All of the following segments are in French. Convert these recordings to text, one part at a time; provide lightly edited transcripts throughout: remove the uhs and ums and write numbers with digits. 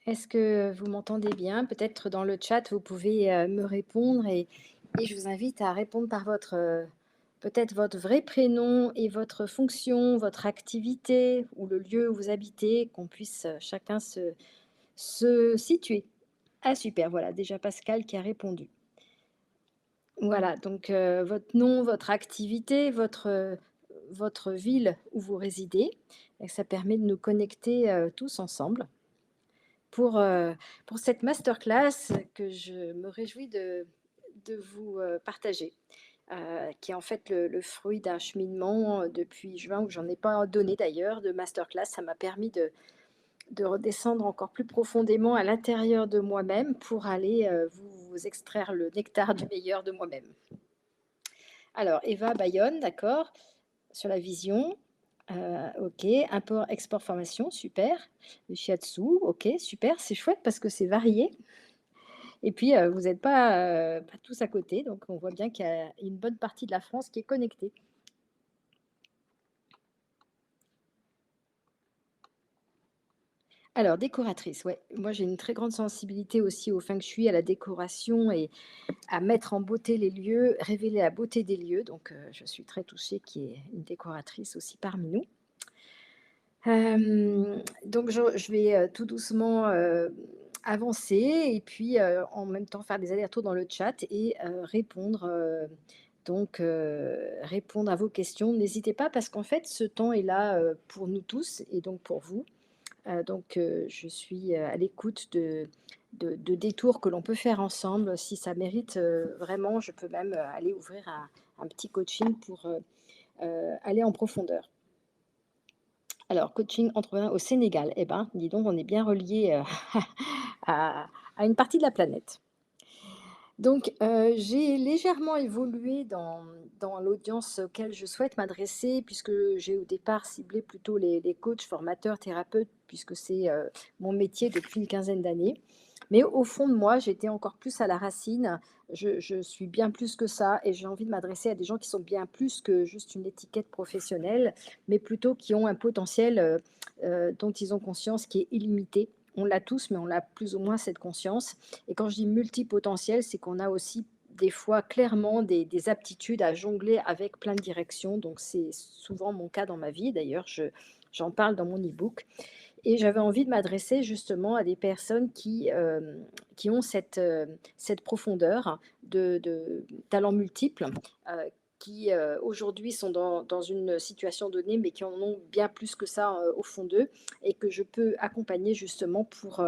Est-ce que vous m'entendez bien? Peut-être dans le chat, vous pouvez me répondre et je vous invite à répondre par peut-être votre vrai prénom et votre fonction, votre activité ou le lieu où vous habitez, qu'on puisse chacun se situer. Ah super, voilà, déjà Pascal qui a répondu. Voilà, donc votre nom, votre activité, votre ville où vous résidez. Et ça permet de nous connecter tous ensemble pour, heu, pour cette masterclass que je me réjouis de vous partager, qui est en fait le fruit d'un cheminement depuis juin où j'en ai pas donné d'ailleurs de masterclass. Ça m'a permis de redescendre encore plus profondément à l'intérieur de moi-même pour aller vous extraire le nectar du meilleur de moi-même. Alors, Eva Bayonne, d'accord, sur la vision. OK. Import, export, formation, super. Le shiatsu, OK, super, c'est chouette parce que c'est varié. Et puis, vous n'êtes pas tous à côté, donc on voit bien qu'il y a une bonne partie de la France qui est connectée. Alors, décoratrice, ouais, moi j'ai une très grande sensibilité aussi au feng shui, à la décoration et à mettre en beauté les lieux, révéler la beauté des lieux. Donc, je suis très touchée qu'il y ait une décoratrice aussi parmi nous. Donc je vais tout doucement avancer et puis en même temps faire des allers-retours dans le chat et répondre. Répondre à vos questions. N'hésitez pas parce qu'en fait, ce temps est là pour nous tous et donc pour vous. Je suis à l'écoute de détours que l'on peut faire ensemble. Si ça mérite vraiment, je peux même aller ouvrir un petit coaching pour aller en profondeur. Alors, coaching entrepreneur au Sénégal. Eh ben, dis donc, on est bien reliés à, à une partie de la planète. Donc, j'ai légèrement évolué dans l'audience auquel je souhaite m'adresser, puisque j'ai au départ ciblé plutôt les coachs, formateurs, thérapeutes, puisque c'est mon métier depuis une quinzaine d'années. Mais au fond de moi, j'étais encore plus à la racine. Je suis bien plus que ça et j'ai envie de m'adresser à des gens qui sont bien plus que juste une étiquette professionnelle, mais plutôt qui ont un potentiel dont ils ont conscience qui est illimité. On l'a tous, mais on a plus ou moins cette conscience. Et quand je dis multipotentiel, c'est qu'on a aussi des fois clairement des aptitudes à jongler avec plein de directions. Donc c'est souvent mon cas dans ma vie. D'ailleurs, j'en parle dans mon e-book. Et j'avais envie de m'adresser justement à des personnes qui ont cette profondeur de talents multiples, euh, qui aujourd'hui sont dans une situation donnée, mais qui en ont bien plus que ça au fond d'eux, et que je peux accompagner justement pour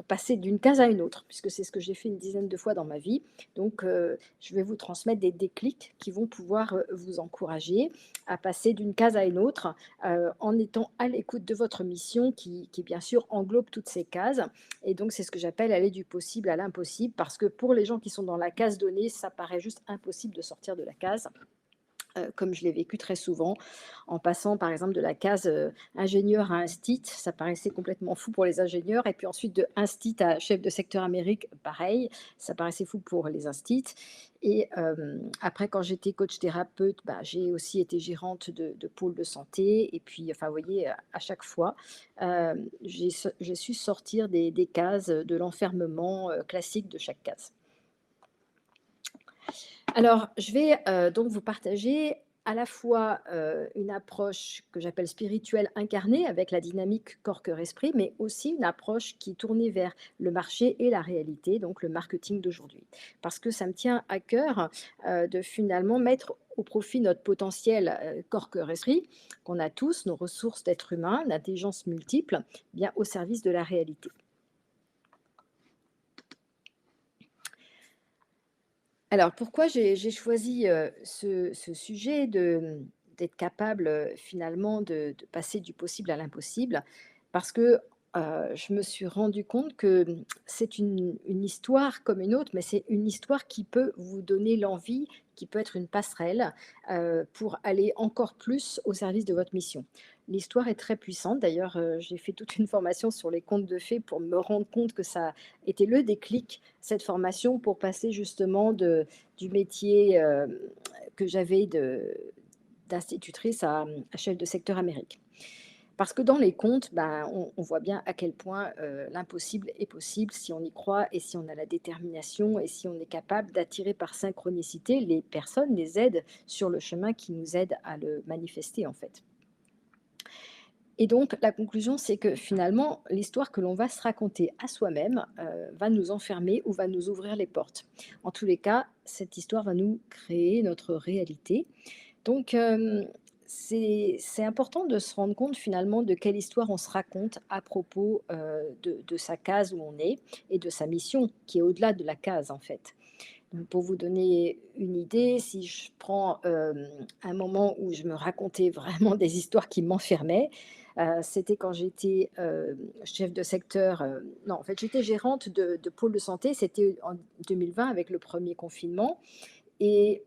passer d'une case à une autre, puisque c'est ce que j'ai fait une dizaine de fois dans ma vie. Donc, je vais vous transmettre des déclics qui vont pouvoir vous encourager à passer d'une case à une autre en étant à l'écoute de votre mission qui bien sûr englobe toutes ces cases. Et donc, c'est ce que j'appelle aller du possible à l'impossible, parce que pour les gens qui sont dans la case donnée, ça paraît juste impossible de sortir de la case. Comme je l'ai vécu très souvent, en passant par exemple de la case ingénieur à instit, ça paraissait complètement fou pour les ingénieurs, et puis ensuite de instit à chef de secteur Amérique, pareil, ça paraissait fou pour les instits. Et après, quand j'étais coach thérapeute, bah, j'ai aussi été gérante de pôle de santé, et puis, enfin, vous voyez, à chaque fois, j'ai su sortir des cases de l'enfermement classique de chaque case. Alors, je vais donc vous partager à la fois une approche que j'appelle spirituelle incarnée avec la dynamique corps, cœur, esprit, mais aussi une approche qui est tournée vers le marché et la réalité, donc le marketing d'aujourd'hui. Parce que ça me tient à cœur de finalement mettre au profit notre potentiel corps, cœur, esprit, qu'on a tous, nos ressources d'être humain, d'intelligence multiple, bien au service de la réalité. Alors, pourquoi j'ai choisi, ce sujet d'être capable, finalement de passer du possible à l'impossible? Parce que, je me suis rendu compte que, c'est une histoire comme une autre, mais c'est une histoire qui peut vous donner l'envie, qui peut être une passerelle, pour aller encore plus au service de votre mission. L'histoire est très puissante. D'ailleurs, j'ai fait toute une formation sur les contes de fées pour me rendre compte que ça était le déclic, cette formation, pour passer justement du métier que j'avais d'institutrice à chef de secteur Amérique. Parce que dans les contes, ben, on voit bien à quel point, l'impossible est possible si on y croit et si on a la détermination et si on est capable d'attirer par synchronicité les personnes, les aides sur le chemin qui nous aident à le manifester, en fait. Et donc la conclusion, c'est que finalement, l'histoire que l'on va se raconter à soi-même, va nous enfermer ou va nous ouvrir les portes. En tous les cas, cette histoire va nous créer notre réalité. Donc c'est important de se rendre compte finalement de quelle histoire on se raconte à propos, de sa case où on est et de sa mission qui est au-delà de la case, en fait. Donc pour vous donner une idée, si je prends, un moment où je me racontais vraiment des histoires qui m'enfermaient, c'était quand j'étais, chef de secteur, non, en fait, j'étais gérante de pôle de santé, c'était en 2020 avec le premier confinement et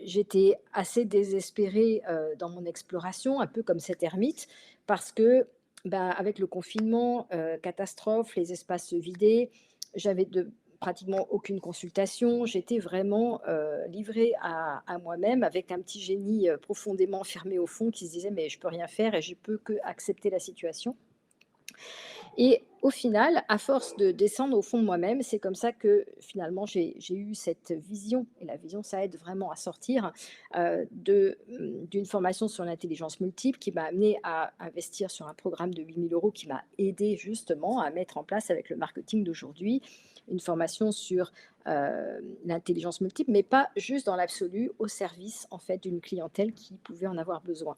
j'étais assez désespérée, dans mon exploration, un peu comme cette ermite parce que, bah, avec le confinement, catastrophe, les espaces se vidaient, j'avais de pratiquement aucune consultation. J'étais vraiment, livrée à moi-même avec un petit génie, profondément enfermé au fond qui se disait: «Mais je peux rien faire et je peux qu'accepter la situation». Et au final, à force de descendre au fond de moi-même, c'est comme ça que finalement j'ai eu cette vision et la vision, ça aide vraiment à sortir, d'une formation sur l'intelligence multiple qui m'a amené à investir sur un programme de 8 000 € qui m'a aidé justement à mettre en place avec le marketing d'aujourd'hui, une formation sur, l'intelligence multiple, mais pas juste dans l'absolu, au service en fait d'une clientèle qui pouvait en avoir besoin.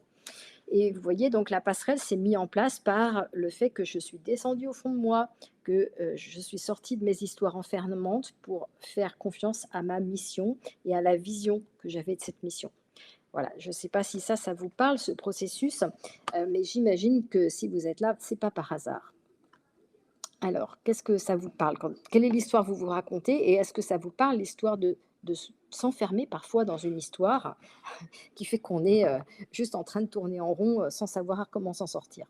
Et vous voyez, donc la passerelle s'est mise en place par le fait que je suis descendue au fond de moi, que, je suis sortie de mes histoires enfermantes pour faire confiance à ma mission et à la vision que j'avais de cette mission. Voilà, je ne sais pas si ça vous parle, ce processus, mais j'imagine que si vous êtes là, c'est pas par hasard. Alors, qu'est-ce que ça vous parle quelle est l'histoire que vous vous racontez et est-ce que ça vous parle l'histoire de s'enfermer parfois dans une histoire qui fait qu'on est, juste en train de tourner en rond, sans savoir comment s'en sortir.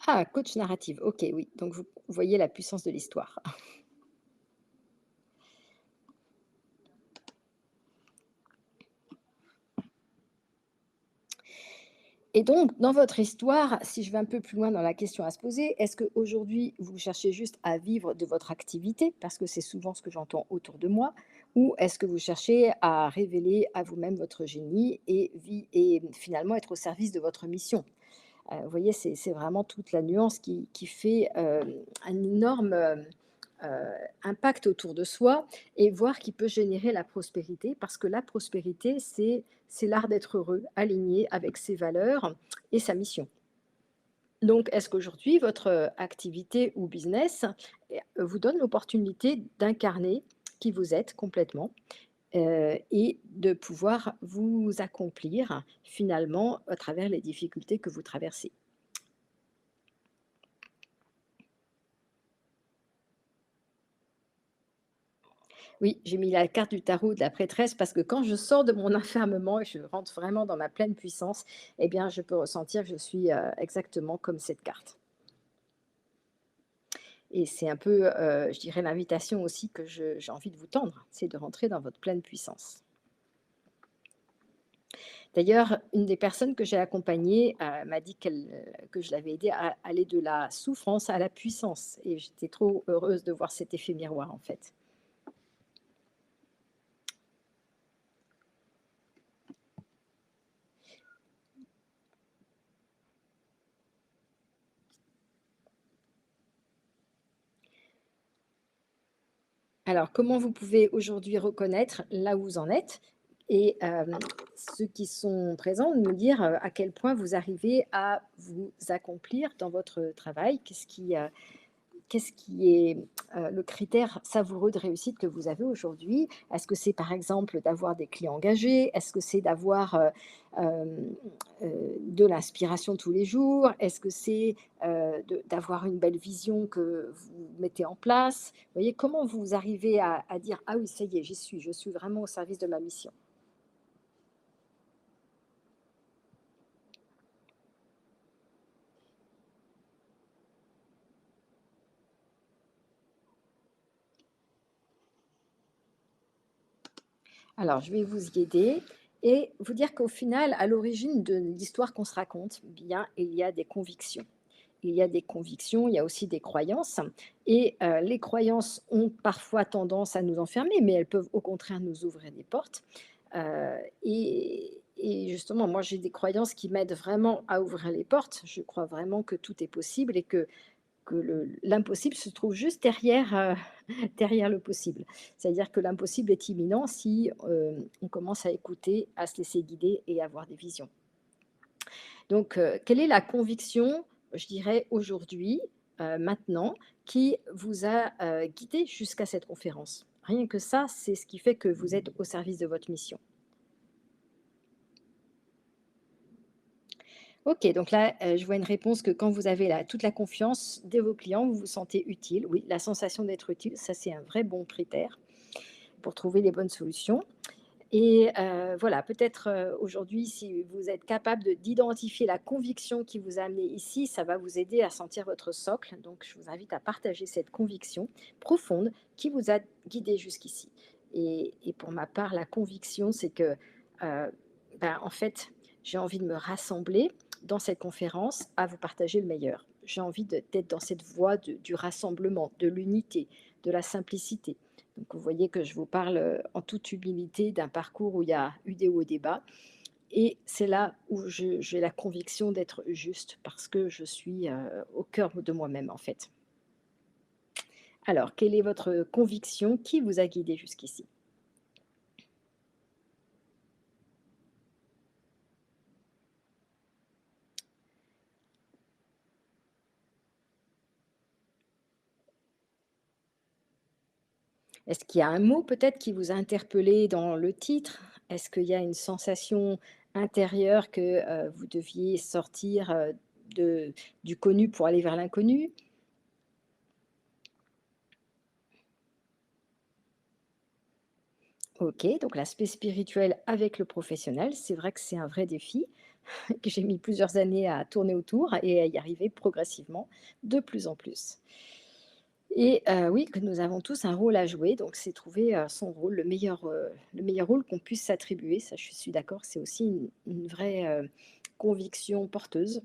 Ah, coach narrative, OK, oui, donc vous voyez la puissance de l'histoire. Et donc dans votre histoire, si je vais un peu plus loin dans la question à se poser, est-ce qu'aujourd'hui vous cherchez juste à vivre de votre activité? Parce que c'est souvent ce que j'entends autour de moi. Ou est-ce que vous cherchez à révéler à vous-même votre génie et finalement être au service de votre mission? Vous voyez, c'est vraiment toute la nuance qui fait, un énorme, impact autour de soi et voir qui peut générer la prospérité. Parce que la prospérité, c'est l'art d'être heureux, aligné avec ses valeurs et sa mission. Donc, est-ce qu'aujourd'hui, votre, activité ou business, vous donne l'opportunité d'incarner qui vous êtes complètement, et de pouvoir vous accomplir finalement à travers les difficultés que vous traversez? Oui, j'ai mis la carte du tarot de la prêtresse parce que quand je sors de mon enfermement et je rentre vraiment dans ma pleine puissance, eh bien, je peux ressentir que je suis, exactement comme cette carte. Et c'est un peu, je dirais l'invitation aussi que je j'ai envie de vous tendre, c'est de rentrer dans votre pleine puissance. D'ailleurs, une des personnes que j'ai accompagnées, m'a dit que je l'avais aidée à aller de la souffrance à la puissance et j'étais trop heureuse de voir cet effet miroir, en fait. Alors, comment vous pouvez aujourd'hui reconnaître là où vous en êtes et ceux qui sont présents, nous dire, à quel point vous arrivez à vous accomplir dans votre travail? Qu'est-ce qui est, le critère savoureux de réussite que vous avez aujourd'hui? Est-ce que c'est, par exemple, d'avoir des clients engagés? Est-ce que c'est d'avoir, hem, de l'inspiration tous les jours? Est-ce que c'est, d'avoir une belle vision que vous mettez en place? Vous voyez, comment vous arrivez à dire: «Ah oui, ça y est, j'y suis, je suis vraiment au service de ma mission»? Alors, je vais vous y aider et vous dire qu'au final, à l'origine de l'histoire qu'on se raconte, bien, il y a des convictions. Il y a des convictions, il y a aussi des croyances et les croyances ont parfois tendance à nous enfermer, mais elles peuvent au contraire nous ouvrir des portes, et justement, moi, j'ai des croyances qui m'aident vraiment à ouvrir les portes. Je crois vraiment que tout est possible et que l'impossible se trouve juste derrière, derrière le possible. C'est-à-dire que l'impossible est imminent si, on commence à écouter, à se laisser guider et à avoir des visions. Donc, quelle est la conviction, je dirais aujourd'hui, maintenant, qui vous a, guidé jusqu'à cette conférence? Rien que ça, c'est ce qui fait que vous êtes au service de votre mission. OK, donc là, je vois une réponse que quand vous avez toute la confiance de vos clients, vous vous sentez utile. Oui, la sensation d'être utile, ça, c'est un vrai bon critère pour trouver les bonnes solutions. Et voilà, peut-être, aujourd'hui, si vous êtes capable d'identifier la conviction qui vous a amené ici, ça va vous aider à sentir votre socle. Donc je vous invite à partager cette conviction profonde qui vous a guidé jusqu'ici. Et pour ma part, la conviction, c'est que, en fait, j'ai envie de me rassembler dans cette conférence à vous partager le meilleur. J'ai envie d'être dans cette voie du rassemblement, de l'unité, de la simplicité. Donc vous voyez que je vous parle, en toute humilité d'un parcours où il y a eu des hauts et des bas et c'est là où j'ai la conviction d'être juste parce que je suis, au cœur de moi-même, en fait. Alors, quelle est votre conviction? Qui vous a guidé jusqu'ici? Est-ce qu'il y a un mot peut-être qui vous a interpellé dans le titre? Est-ce qu'il y a une sensation intérieure que, vous deviez sortir, de du connu pour aller vers l'inconnu? OK, donc l'aspect spirituel avec le professionnel, c'est vrai que c'est un vrai défi que j'ai mis plusieurs années à tourner autour et à y arriver progressivement, de plus en plus. Et oui, que nous avons tous un rôle à jouer, donc c'est trouver, son rôle, le meilleur rôle qu'on puisse s'attribuer, ça je suis d'accord, c'est aussi une vraie, conviction porteuse.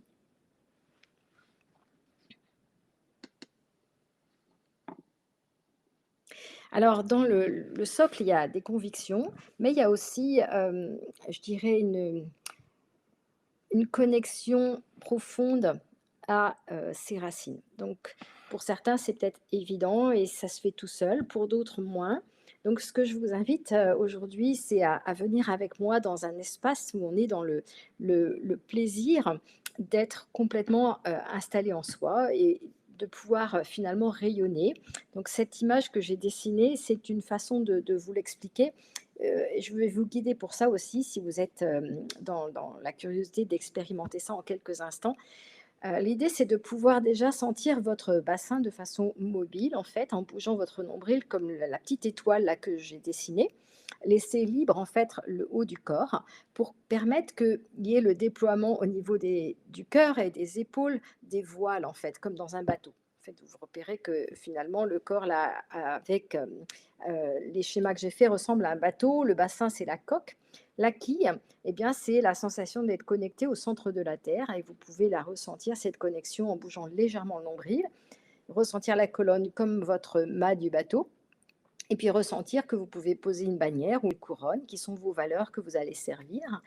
Alors dans le socle, il y a des convictions, mais il y a aussi, je dirais une connexion profonde à, ses racines. Donc pour certains, c'est peut-être évident et ça se fait tout seul, pour d'autres moins. Donc ce que je vous invite, aujourd'hui, c'est à venir avec moi dans un espace où on est dans le plaisir d'être complètement, installé en soi et de pouvoir, finalement rayonner. Donc cette image que j'ai dessinée, c'est une façon de vous l'expliquer. Et je vais vous guider pour ça aussi si vous êtes, dans la curiosité d'expérimenter ça en quelques instants. L'idée, c'est de pouvoir déjà sentir votre bassin de façon mobile, en fait, en bougeant votre nombril comme la petite étoile là que j'ai dessinée. Laisser libre, en fait, le haut du corps pour permettre qu'il y ait le déploiement au niveau du cœur et des épaules, des voiles, en fait, comme dans un bateau. En fait, vous repérez que finalement le corps là, avec, les schémas que j'ai faits ressemble à un bateau. Le bassin, c'est la coque. La quille, eh bien, c'est la sensation d'être connecté au centre de la Terre et vous pouvez la ressentir, cette connexion, en bougeant légèrement le nombril, ressentir la colonne comme votre mât du bateau et puis ressentir que vous pouvez poser une bannière ou une couronne qui sont vos valeurs que vous allez servir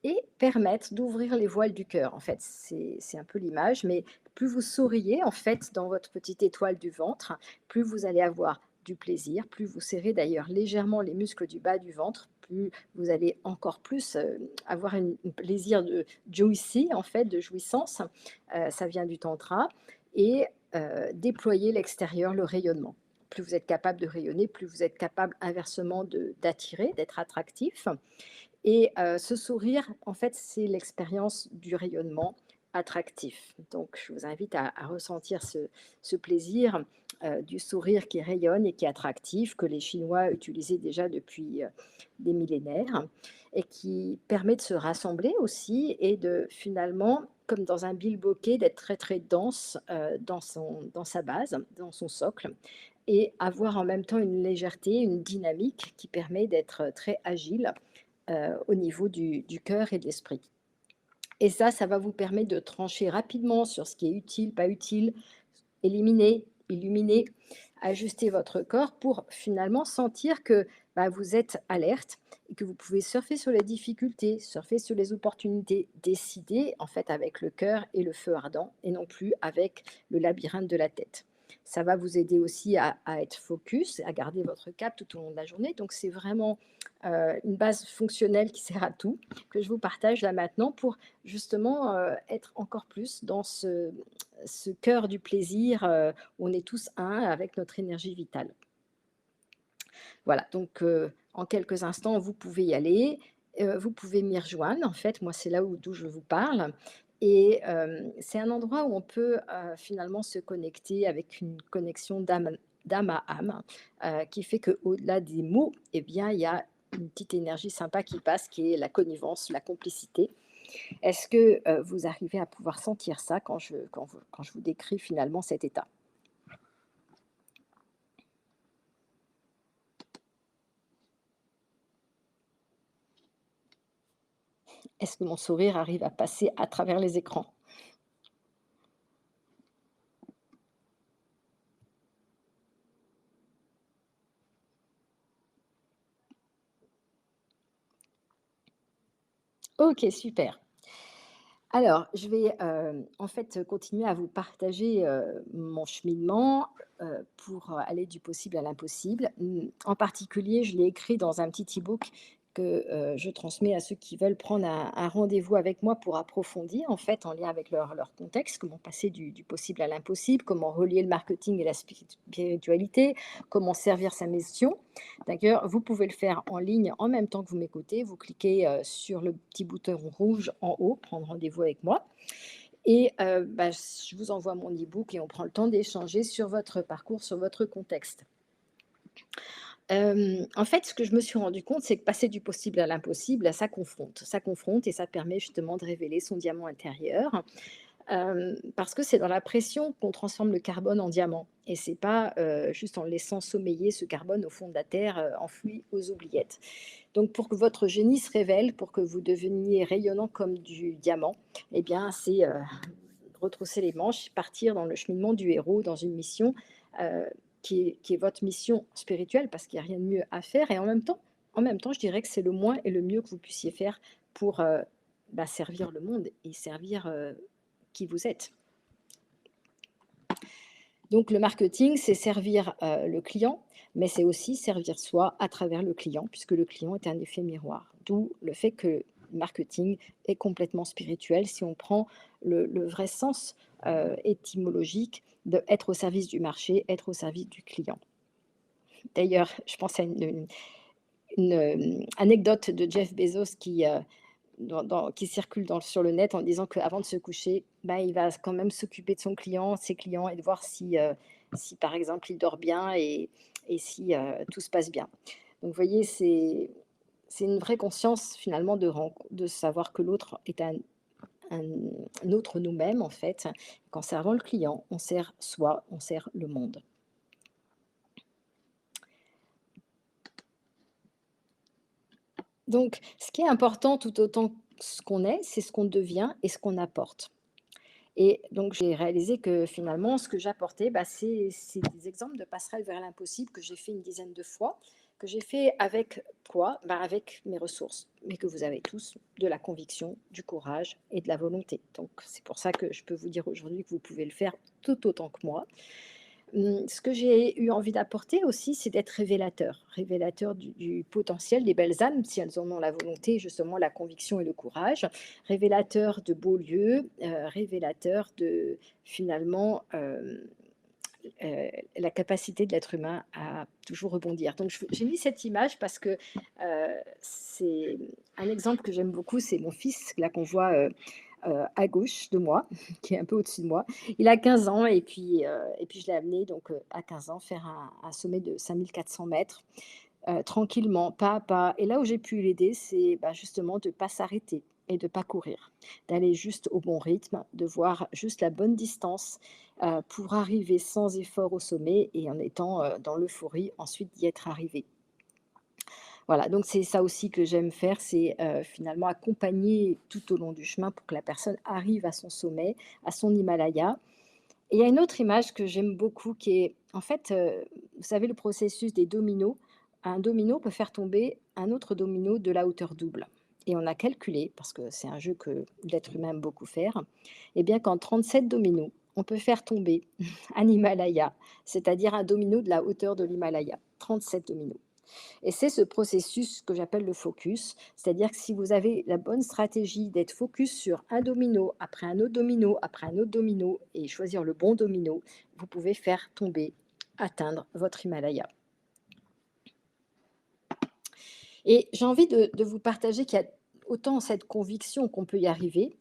et permettre d'ouvrir les voiles du cœur. En fait, c'est un peu l'image, mais plus vous souriez, en fait, dans votre petite étoile du ventre, plus vous allez avoir du plaisir, plus vous serrez d'ailleurs légèrement les muscles du bas du ventre, plus vous allez encore plus avoir un plaisir de joy, en fait, de jouissance. Ça vient du tantra. Et déployer l'extérieur, le rayonnement. Plus vous êtes capable de rayonner, plus vous êtes capable inversement d'attirer, d'être attractif. Et ce sourire, en fait, c'est l'expérience du rayonnement attractif. Donc je vous invite à ressentir ce plaisir, du sourire qui rayonne et qui est attractif, que les Chinois utilisaient déjà depuis, des millénaires et qui permet de se rassembler aussi et de finalement, comme dans un bilboquet, d'être très, très dense, dans sa base, dans son socle, et avoir en même temps une légèreté, une dynamique qui permet d'être très agile, au niveau du cœur et de l'esprit. Et ça va vous permettre de trancher rapidement sur ce qui est utile, pas utile, éliminer, illuminer, ajuster votre corps pour finalement sentir que, bah, vous êtes alerte et que vous pouvez surfer sur les difficultés, surfer sur les opportunités, décider en fait avec le cœur et le feu ardent et non plus avec le labyrinthe de la tête. Ça va vous aider aussi à être focus, à garder votre cap tout au long de la journée. Donc c'est vraiment une base fonctionnelle qui sert à tout, que je vous partage là maintenant pour justement être encore plus dans ce cœur du plaisir où on est tous un avec notre énergie vitale. Voilà, donc en quelques instants, vous pouvez y aller, vous pouvez m'y rejoindre. En fait, moi, c'est là d'où je vous parle et c'est un endroit où on peut, finalement se connecter avec une connexion d'âme à âme, qui fait qu'au-delà des mots, eh bien, il y a une petite énergie sympa qui passe, qui est la connivence, la complicité. Est-ce que, vous arrivez à pouvoir sentir ça quand je vous décris finalement cet état? Est-ce que mon sourire arrive à passer à travers les écrans? OK, super. Alors, je vais, en fait, continuer à vous partager, mon cheminement, pour aller du possible à l'impossible. En particulier, je l'ai écrit dans un petit e-book que, je transmets à ceux qui veulent prendre un rendez-vous avec moi pour approfondir, en fait, en lien avec leur contexte, comment passer du possible à l'impossible, comment relier le marketing et la spiritualité, comment servir sa mission. D'ailleurs, vous pouvez le faire en ligne en même temps que vous m'écoutez. Vous cliquez, sur le petit bouton rouge en haut, prendre rendez-vous avec moi et bah, je vous envoie mon e-book et on prend le temps d'échanger sur votre parcours, sur votre contexte. En fait, ce que je me suis rendu compte, c'est que passer du possible à l'impossible, ça confronte. Ça confronte et ça permet justement de révéler son diamant intérieur. Parce que c'est dans la pression qu'on transforme le carbone en diamant et c'est pas, juste en laissant sommeiller ce carbone au fond de la terre, enfoui aux oubliettes. Donc pour que votre génie se révèle, pour que vous deveniez rayonnant comme du diamant, eh bien c'est, retrousser les manches, partir dans le cheminement du héros, dans une mission, heu, qui est votre mission spirituelle parce qu'il y a rien de mieux à faire et en même temps, je dirais que c'est le moins et le mieux que vous puissiez faire pour, bah, servir le monde et servir, qui vous êtes. Donc le marketing, c'est servir, le client, mais c'est aussi servir soi à travers le client, puisque le client est un effet miroir. D'où le fait que le marketing est complètement spirituel si on prend le vrai sens, étymologique de être au service du marché, être au service du client. D'ailleurs, je pense à une anecdote de Jeff Bezos qui circule sur le net en disant qu'avant de se coucher, bah, il va quand même s'occuper de ses clients et de voir si par exemple il dort bien et si tout se passe bien. Donc vous voyez, c'est une vraie conscience finalement de savoir que l'autre est un autre nous-mêmes en fait. Qu'en servant le client, on sert soi, on sert le monde. Donc ce qui est important tout autant que ce qu'on est, c'est ce qu'on devient et ce qu'on apporte. Et donc j'ai réalisé que finalement, ce que j'apportais, bah, c'est des exemples de passerelles vers l'impossible que j'ai fait une dizaine de fois, que j'ai fait avec quoi? Bah, avec mes ressources, mais que vous avez tous, de la conviction, du courage et de la volonté. Donc c'est pour ça que je peux vous dire aujourd'hui que vous pouvez le faire tout autant que moi. Ce que j'ai eu envie d'apporter aussi, c'est d'être révélateur, révélateur du potentiel des belles âmes, si elles en ont la volonté, justement la conviction et le courage, révélateur de beaux lieux, révélateur de finalement, la capacité de l'être humain à toujours rebondir. Donc j'ai mis cette image parce que, c'est un exemple que j'aime beaucoup, c'est mon fils, là qu'on voit, à gauche de moi, qui est un peu au-dessus de moi. Il a 15 ans et puis je l'ai amené donc, à 15 ans faire un sommet de 5 400 mètres tranquillement, pas à pas. Et là où j'ai pu l'aider, c'est, bah, justement de ne pas s'arrêter et de pas courir, d'aller juste au bon rythme, de voir juste la bonne distance, pour arriver sans effort au sommet et en étant, dans l'euphorie ensuite d'y être arrivé. Voilà, donc c'est ça aussi que j'aime faire, c'est, finalement accompagner tout au long du chemin pour que la personne arrive à son sommet, à son Himalaya. Et il y a une autre image que j'aime beaucoup qui est en fait, vous savez le processus des dominos? Un domino peut faire tomber un autre domino de la hauteur double et on a calculé, parce que c'est un jeu que l'être humain aime beaucoup faire, et bien qu'en 37 dominos, on peut faire tomber un Himalaya, c'est-à-dire un domino de la hauteur de l'Himalaya, 37 dominos. Et c'est ce processus que j'appelle le focus, c'est-à-dire que si vous avez la bonne stratégie d'être focus sur un domino, après un autre domino, après un autre domino, et choisir le bon domino, vous pouvez faire tomber, atteindre votre Himalaya. Et j'ai envie de vous partager qu'il y a autant cette conviction qu'on peut y arriver,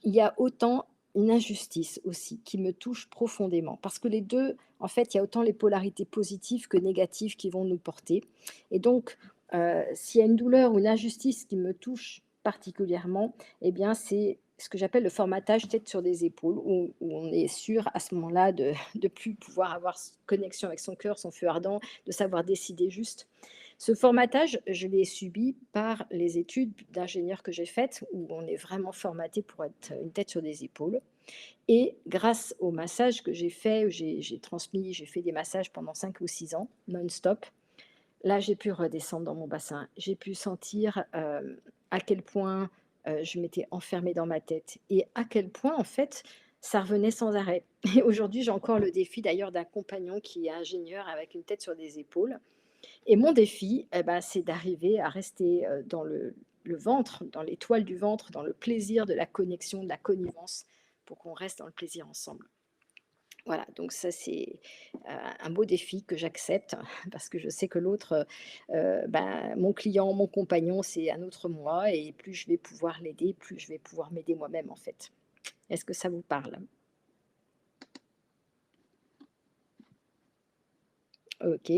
il y a autant une injustice aussi qui me touche profondément. Parce que les deux, en fait, il y a autant les polarités positives que négatives qui vont nous porter. Et donc, s'il y a une douleur ou une injustice qui me touche particulièrement, eh bien, c'est ce que j'appelle le formatage tête sur des épaules, où on est sûr à ce moment-là de ne plus pouvoir avoir connexion avec son cœur, son feu ardent, de savoir décider juste. Ce formatage, je l'ai subi par les études d'ingénieur que j'ai faites, où on est vraiment formaté pour être une tête sur des épaules. Et grâce au massage que j'ai fait, j'ai transmis, j'ai fait des massages pendant 5 ou 6 ans, non-stop. Là, j'ai pu redescendre dans mon bassin. J'ai pu sentir à quel point je m'étais enfermée dans ma tête et à quel point, en fait, ça revenait sans arrêt. Et aujourd'hui, j'ai encore le défi d'ailleurs d'un compagnon qui est ingénieur avec une tête sur des épaules et mon défi, eh ben, c'est d'arriver à rester, dans le ventre, dans l'étoile du ventre, dans le plaisir de la connexion, de la connivence, pour qu'on reste dans le plaisir ensemble. Voilà, donc ça c'est, un beau défi que j'accepte parce que je sais que l'autre, ben, mon client, mon compagnon, c'est un autre moi et plus je vais pouvoir l'aider, plus je vais pouvoir m'aider moi-même, en fait. Est-ce que ça vous parle? OK.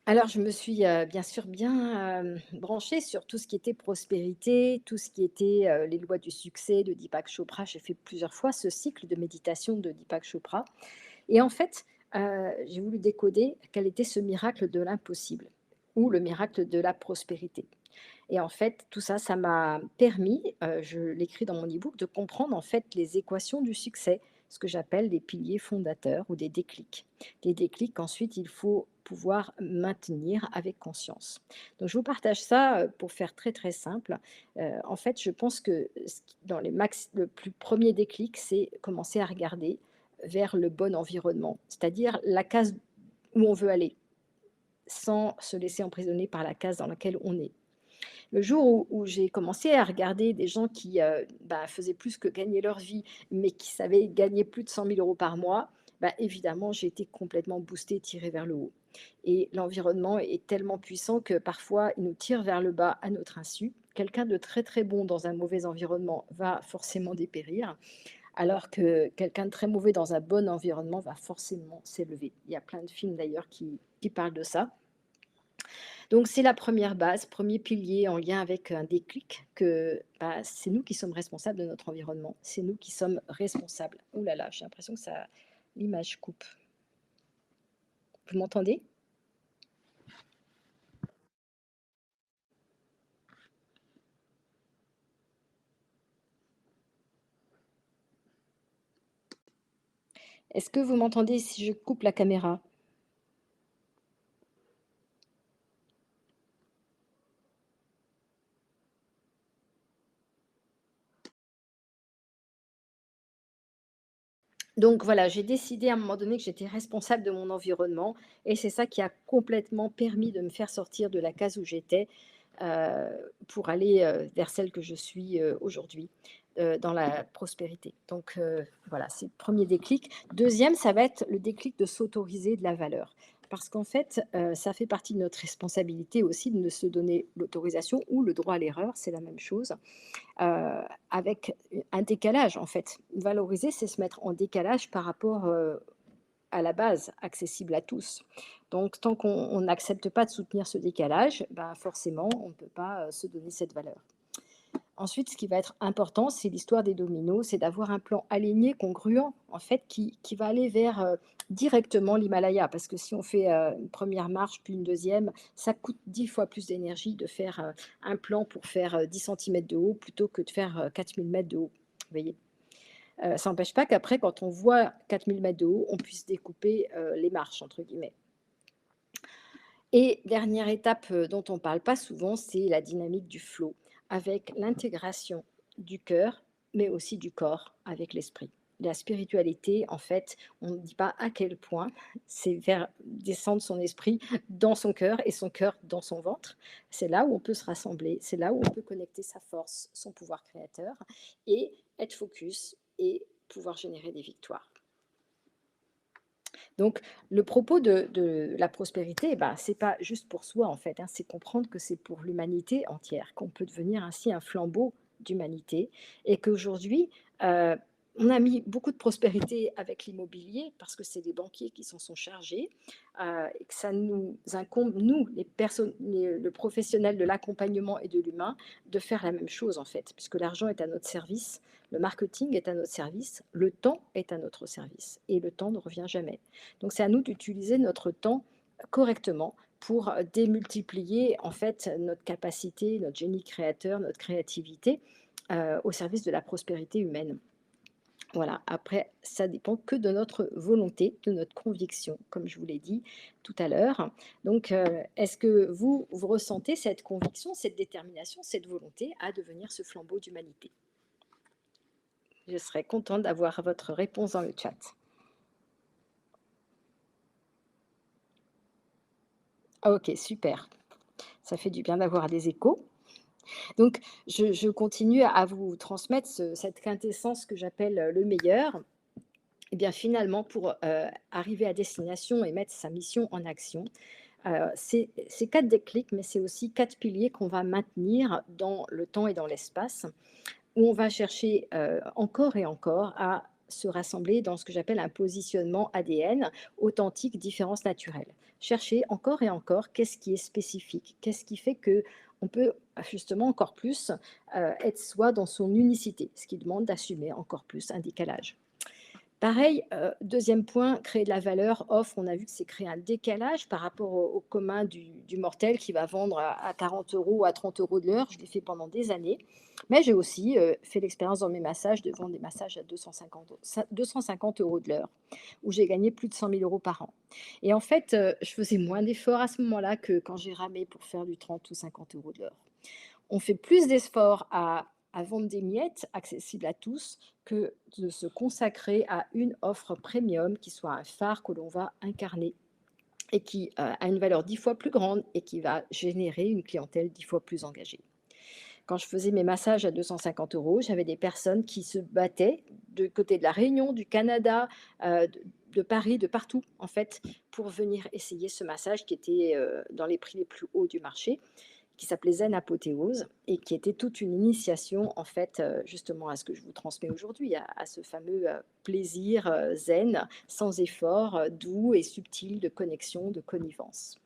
Alors, je me suis, bien sûr bien, branchée sur tout ce qui était prospérité, tout ce qui était, les lois du succès de Deepak Chopra. J'ai fait plusieurs fois ce cycle de méditation de Deepak Chopra et en fait, j'ai voulu décoder quel était ce miracle de l'impossible ou le miracle de la prospérité et en fait, tout ça, ça m'a permis, je l'écris dans mon e-book, de comprendre en fait les équations du succès, ce que j'appelle des piliers fondateurs ou des déclics. Des déclics qu'ensuite il faut pouvoir maintenir avec conscience. Donc je vous partage ça, pour faire très, très simple. En fait, je pense que ce qui dans les max le plus premier déclic, c'est commencer à regarder vers le bon environnement, c'est-à-dire la case où on veut aller, sans se laisser emprisonner par la case dans laquelle on est. Le jour où j'ai commencé à regarder des gens qui, bah, faisaient plus que gagner leur vie, mais qui savaient gagner plus de 100 000 € par mois, bah, évidemment, j'ai été complètement boostée, tirée vers le haut et l'environnement est tellement puissant que parfois, il nous tire vers le bas à notre insu. Quelqu'un de très, très bon dans un mauvais environnement va forcément dépérir, alors que quelqu'un de très mauvais dans un bon environnement va forcément s'élever. Il y a plein de films d'ailleurs qui parlent de ça. Donc c'est la première base, premier pilier en lien avec un déclic que, bah, c'est nous qui sommes responsables de notre environnement. C'est nous qui sommes responsables. Ouh là là, j'ai l'impression que ça l'image coupe. Vous m'entendez? Est-ce que vous m'entendez si je coupe la caméra? Donc voilà, j'ai décidé à un moment donné que j'étais responsable de mon environnement et c'est ça qui a complètement permis de me faire sortir de la case où j'étais, pour aller, vers celle que je suis, aujourd'hui, dans la prospérité. Donc voilà, c'est le 1er déclic. 2e, ça va être le déclic de s'autoriser de la valeur. Parce qu'en fait, ça fait partie de notre responsabilité aussi de se donner l'autorisation ou le droit à l'erreur, c'est la même chose, heu, avec un décalage en fait. Valoriser, c'est se mettre en décalage par rapport, à la base, accessible à tous. Donc tant qu'on n'accepte pas de soutenir ce décalage, ben, forcément, on ne peut pas, se donner cette valeur. Ensuite, ce qui va être important, c'est l'histoire des dominos, c'est d'avoir un plan aligné, congruent, en fait, qui va aller vers, directement l'Himalaya. Parce que si on fait, une 1re marche, puis une deuxième, ça coûte 10 fois plus d'énergie de faire, un plan pour faire, 10 centimètres de haut plutôt que de faire, 4 000 mètres de haut. Vous voyez? Ça n'empêche pas qu'après, quand on voit 4 000 mètres de haut, on puisse découper, «les marches» entre guillemets. Et dernière étape, dont on ne parle pas souvent, c'est la dynamique du flow, avec l'intégration du cœur, mais aussi du corps avec l'esprit. La spiritualité, en fait, on ne dit pas à quel point c'est faire descendre son esprit dans son cœur et son cœur dans son ventre. C'est là où on peut se rassembler, c'est là où on peut connecter sa force, son pouvoir créateur et être focus et pouvoir générer des victoires. Donc, le propos de la prospérité, bah, c'est pas juste pour soi en fait, hein, c'est comprendre que c'est pour l'humanité entière, qu'on peut devenir ainsi un flambeau d'humanité et qu'aujourd'hui, heu, on a mis beaucoup de prospérité avec l'immobilier parce que c'est les banquiers qui s'en sont chargés, et que ça nous incombe, nous, les personnes, le professionnel de l'accompagnement et de l'humain, de faire la même chose en fait, puisque l'argent est à notre service, le marketing est à notre service, le temps est à notre service et le temps ne revient jamais. Donc c'est à nous d'utiliser notre temps correctement pour démultiplier en fait notre capacité, notre génie créateur, notre créativité au service de la prospérité humaine. Voilà, après, ça dépend que de notre volonté, de notre conviction, comme je vous l'ai dit tout à l'heure. Donc, est-ce que vous ressentez cette conviction, cette détermination, cette volonté à devenir ce flambeau d'humanité? Je serais contente d'avoir votre réponse dans le chat. Ok, super. Ça fait du bien d'avoir des échos. Donc, je continue à vous transmettre cette quintessence que j'appelle le meilleur. Et bien finalement, pour arriver à destination et mettre sa mission en action, c'est 4 déclics, mais c'est aussi 4 piliers qu'on va maintenir dans le temps et dans l'espace, où on va chercher encore et encore à se rassembler dans ce que j'appelle un positionnement ADN, authentique, différence naturelle. Chercher encore et encore qu'est-ce qui est spécifique, qu'est-ce qui fait que on peut justement encore plus être soi dans son unicité, ce qui demande d'assumer encore plus un décalage. Pareil, 2e point, créer de la valeur, offre, on a vu que c'est créer un décalage par rapport au commun du mortel qui va vendre à 40 € ou à 30 € de l'heure. Je l'ai fait pendant des années. Mais j'ai aussi, fait l'expérience dans mes massages de vendre des massages à 250 € de l'heure, où j'ai gagné plus de 100 000 € par an. Et en fait, je faisais moins d'efforts à ce moment-là que quand j'ai ramé pour faire du 30 ou 50 € de l'heure. On fait plus d'efforts à vendre des miettes accessibles à tous que de se consacrer à une offre premium qui soit un phare que l'on va incarner et qui a une valeur 10 fois plus grande et qui va générer une clientèle 10 fois plus engagée. Quand je faisais mes massages à 250 €, j'avais des personnes qui se battaient de côté de la Réunion, du Canada, de Paris, de partout en fait, pour venir essayer ce massage qui était dans les prix les plus hauts du marché, qui s'appelait Zen Apothéose et qui était toute une initiation en fait, justement à ce que je vous transmets aujourd'hui, à ce fameux, plaisir, zen, sans effort, doux et subtil de connexion, de connivence.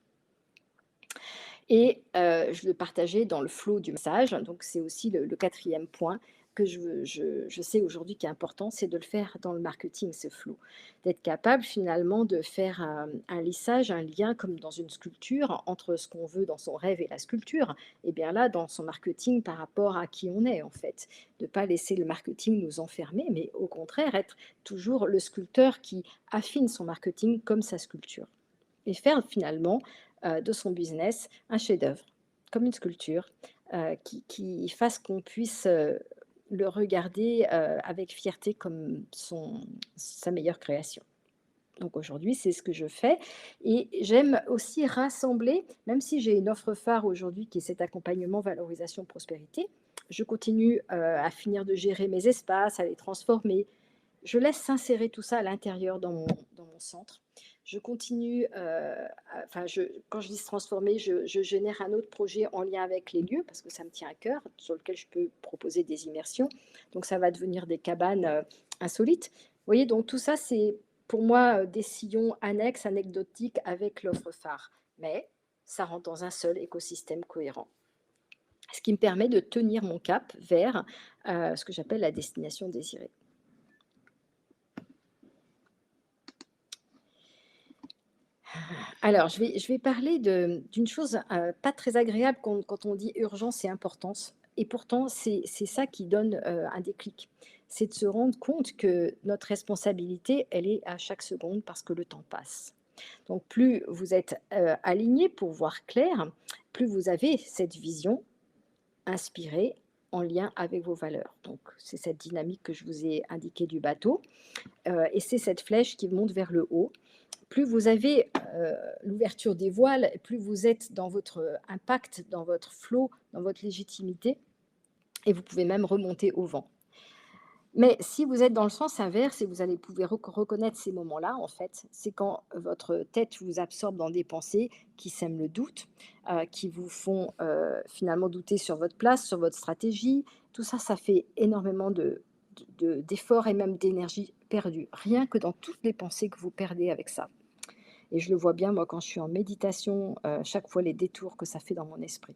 Et je le partageais dans le flow du massage, donc c'est aussi le 4e point que je sais aujourd'hui qui est important, c'est de le faire dans le marketing, ce flow. D'être capable finalement de faire un lissage, un lien comme dans une sculpture entre ce qu'on veut dans son rêve et la sculpture, et bien là, dans son marketing par rapport à qui on est en fait. De ne pas laisser le marketing nous enfermer, mais au contraire être toujours le sculpteur qui affine son marketing comme sa sculpture. Et faire finalement de son business un chef-d'œuvre, comme une sculpture, qui fasse qu'on puisse le regarder avec fierté comme sa meilleure création. Donc aujourd'hui, c'est ce que je fais et j'aime aussi rassembler, même si j'ai une offre phare aujourd'hui qui est cet accompagnement valorisation prospérité, je continue à finir de gérer mes espaces, à les transformer, Je laisse s'insérer tout ça à l'intérieur dans mon centre. Je continue, enfin, quand je dis se transformer, je génère un autre projet en lien avec les lieux, parce que ça me tient à cœur, sur lequel je peux proposer des immersions. Donc ça va devenir des cabanes, insolites. Vous voyez? Donc tout ça, c'est pour moi, des sillons annexes, anecdotiques avec l'offre phare. Mais ça rentre dans un seul écosystème cohérent. Ce qui me permet de tenir mon cap vers, ce que j'appelle la destination désirée. Alors, je vais parler d'une chose, pas très agréable quand on dit urgence et importance, et pourtant c'est ça qui donne, un déclic. C'est de se rendre compte que notre responsabilité, elle est à chaque seconde parce que le temps passe. Donc plus vous êtes, alignés pour voir clair, plus vous avez cette vision inspirée en lien avec vos valeurs. Donc c'est cette dynamique que je vous ai indiquée du bateau, et c'est cette flèche qui monte vers le haut. Plus vous avez, l'ouverture des voiles, plus vous êtes dans votre impact, dans votre flow, dans votre légitimité, et vous pouvez même remonter au vent. Mais si vous êtes dans le sens inverse et vous allez pouvoir reconnaître ces moments-là, en fait, c'est quand votre tête vous absorbe dans des pensées qui sèment le doute, qui vous font, finalement douter sur votre place, sur votre stratégie. Tout ça, ça fait énormément d'efforts et même d'énergie perdue, rien que dans toutes les pensées que vous perdez avec ça. Et je le vois bien, moi, quand je suis en méditation, chaque fois les détours que ça fait dans mon esprit.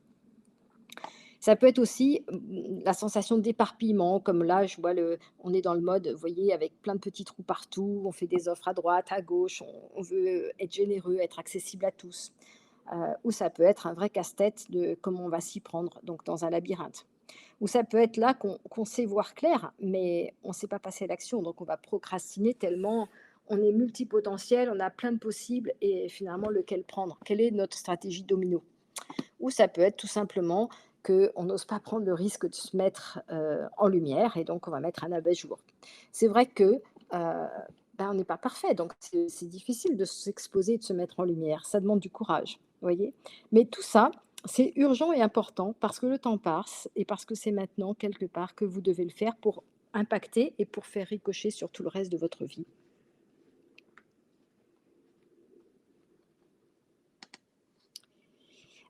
Ça peut être aussi, la sensation d'éparpillement, comme là, je vois on est dans le mode, vous voyez, avec plein de petits trous partout, on fait des offres à droite, à gauche, on veut être généreux, être accessible à tous. Ou ça peut être un vrai casse-tête de comment on va s'y prendre, donc dans un labyrinthe. Ou ça peut être là qu'on sait voir clair, mais on ne sait pas passer à l'action, donc on va procrastiner tellement on est multipotentiel, on a plein de possibles et finalement lequel prendre? Quelle est notre stratégie domino? Ou ça peut être tout simplement qu'on n'ose pas prendre le risque de se mettre, en lumière et donc on va mettre un abat-jour. C'est vrai que, on n'est pas parfait, donc c'est difficile de s'exposer, de se mettre en lumière. Ça demande du courage, vous voyez? Mais tout ça, c'est urgent et important parce que le temps passe et parce que c'est maintenant quelque part que vous devez le faire pour impacter et pour faire ricocher sur tout le reste de votre vie.